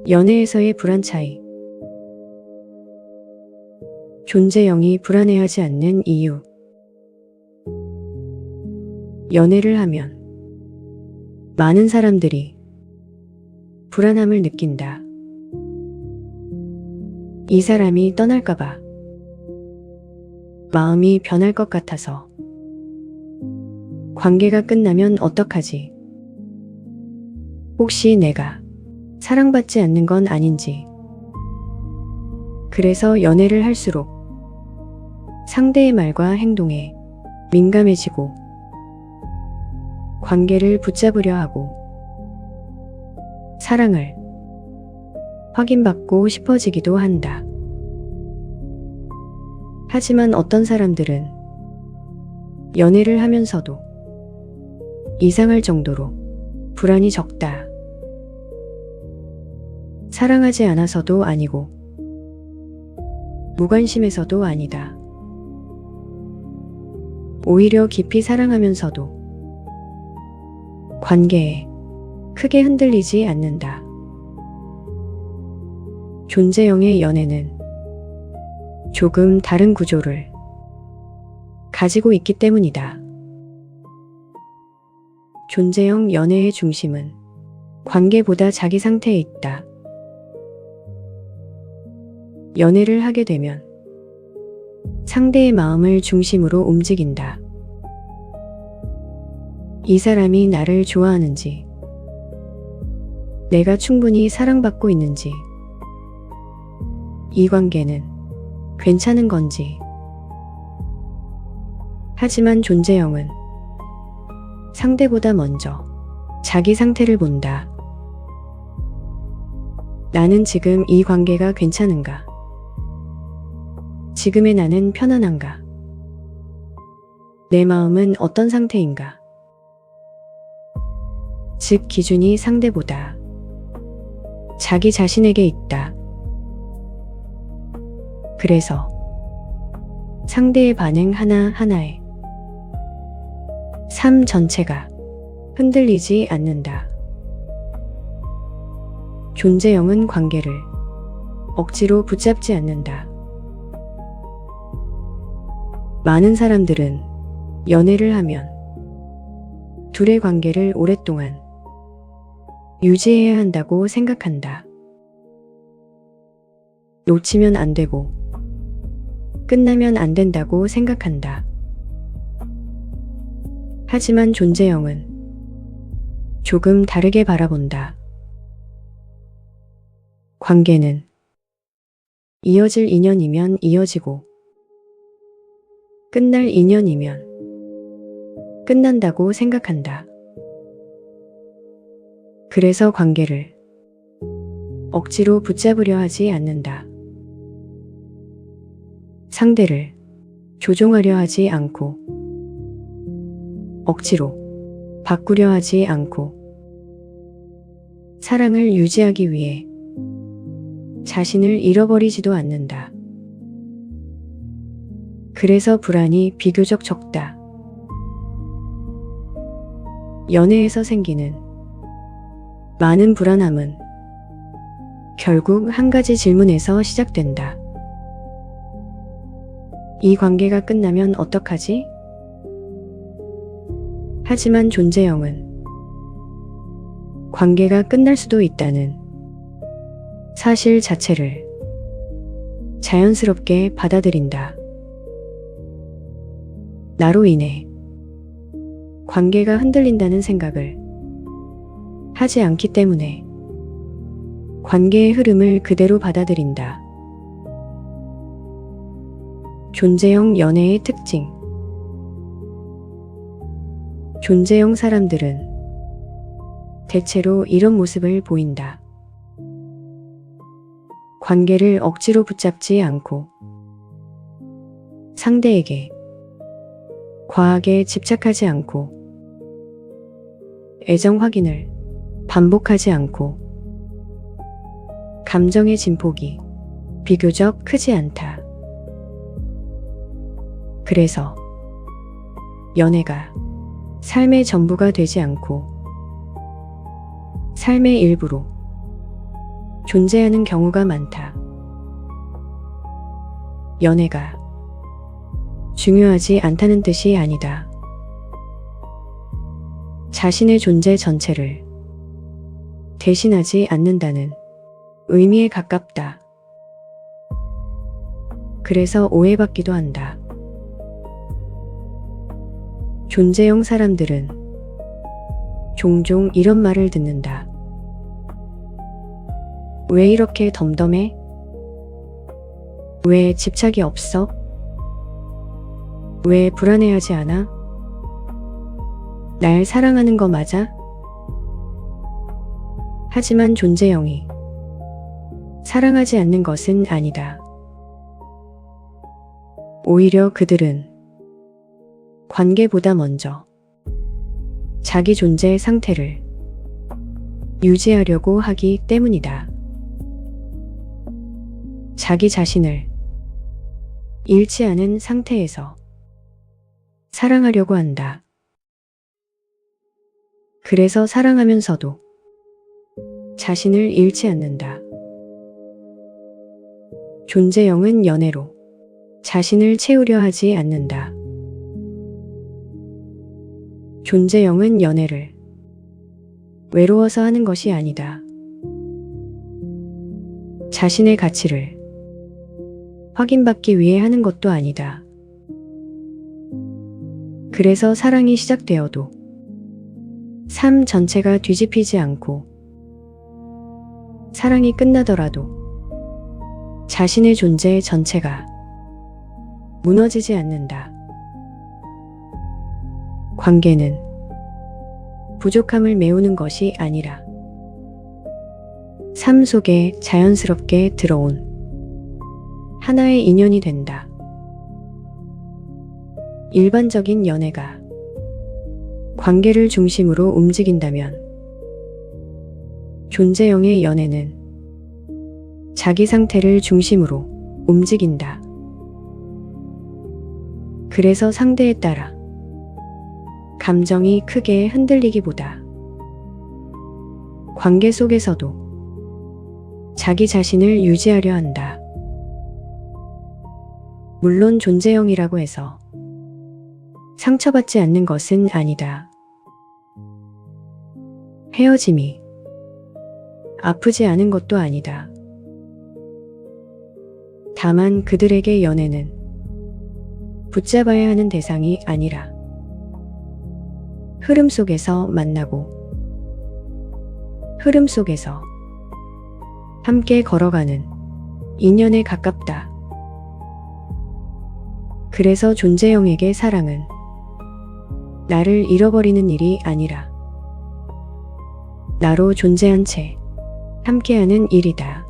연애에서의 불안 차이. 존재형이 불안해하지 않는 이유. 연애를 하면 많은 사람들이 불안함을 느낀다. 이 사람이 떠날까봐, 마음이 변할 것 같아서, 관계가 끝나면 어떡하지? 혹시 내가 사랑받지 않는 건 아닌지. 그래서 연애를 할수록 상대의 말과 행동에 민감해지고 관계를 붙잡으려 하고 사랑을 확인받고 싶어지기도 한다. 하지만 어떤 사람들은 연애를 하면서도 이상할 정도로 불안이 적다. 사랑하지 않아서도 아니고 무관심해서도 아니다. 오히려 깊이 사랑하면서도 관계에 크게 흔들리지 않는다. 존재형의 연애는 조금 다른 구조를 가지고 있기 때문이다. 존재형 연애의 중심은 관계보다 자기 상태에 있다. 연애를 하게 되면 상대의 마음을 중심으로 움직인다. 이 사람이 나를 좋아하는지, 내가 충분히 사랑받고 있는지, 이 관계는 괜찮은 건지. 하지만 존재형은 상대보다 먼저 자기 상태를 본다. 나는 지금 이 관계가 괜찮은가? 지금의 나는 편안한가? 내 마음은 어떤 상태인가? 즉, 기준이 상대보다 자기 자신에게 있다. 그래서 상대의 반응 하나하나에 삶 전체가 흔들리지 않는다. 존재형은 관계를 억지로 붙잡지 않는다. 많은 사람들은 연애를 하면 둘의 관계를 오랫동안 유지해야 한다고 생각한다. 놓치면 안 되고 끝나면 안 된다고 생각한다. 하지만 존재형은 조금 다르게 바라본다. 관계는 이어질 인연이면 이어지고 끝날 인연이면 끝난다고 생각한다. 그래서 관계를 억지로 붙잡으려 하지 않는다. 상대를 조종하려 하지 않고 억지로 바꾸려 하지 않고 사랑을 유지하기 위해 자신을 잃어버리지도 않는다. 그래서 불안이 비교적 적다. 연애에서 생기는 많은 불안함은 결국 한 가지 질문에서 시작된다. 이 관계가 끝나면 어떡하지? 하지만 존재형은 관계가 끝날 수도 있다는 사실 자체를 자연스럽게 받아들인다. 나로 인해 관계가 흔들린다는 생각을 하지 않기 때문에 관계의 흐름을 그대로 받아들인다. 존재형 연애의 특징. 존재형 사람들은 대체로 이런 모습을 보인다. 관계를 억지로 붙잡지 않고 상대에게 과하게 집착하지 않고 애정 확인을 반복하지 않고 감정의 진폭이 비교적 크지 않다. 그래서 연애가 삶의 전부가 되지 않고 삶의 일부로 존재하는 경우가 많다. 연애가 중요하지 않다는 뜻이 아니다. 자신의 존재 전체를 대신하지 않는다는 의미에 가깝다. 그래서 오해받기도 한다. 존재형 사람들은 종종 이런 말을 듣는다. 왜 이렇게 덤덤해? 왜 집착이 없어? 왜 불안해하지 않아? 날 사랑하는 거 맞아? 하지만 존재형이 사랑하지 않는 것은 아니다. 오히려 그들은 관계보다 먼저 자기 존재 상태를 유지하려고 하기 때문이다. 자기 자신을 잃지 않은 상태에서 사랑하려고 한다. 그래서 사랑하면서도 자신을 잃지 않는다. 존재형은 연애로 자신을 채우려 하지 않는다. 존재형은 연애를 외로워서 하는 것이 아니다. 자신의 가치를 확인받기 위해 하는 것도 아니다. 그래서 사랑이 시작되어도 삶 전체가 뒤집히지 않고 사랑이 끝나더라도 자신의 존재 전체가 무너지지 않는다. 관계는 부족함을 메우는 것이 아니라 삶 속에 자연스럽게 들어온 하나의 인연이 된다. 일반적인 연애가 관계를 중심으로 움직인다면 존재형의 연애는 자기 상태를 중심으로 움직인다. 그래서 상대에 따라 감정이 크게 흔들리기보다 관계 속에서도 자기 자신을 유지하려 한다. 물론 존재형이라고 해서 상처받지 않는 것은 아니다. 헤어짐이 아프지 않은 것도 아니다. 다만 그들에게 연애는 붙잡아야 하는 대상이 아니라 흐름 속에서 만나고 흐름 속에서 함께 걸어가는 인연에 가깝다. 그래서 존재형에게 사랑은 나를 잃어버리는 일이 아니라 나로 존재한 채 함께하는 일이다.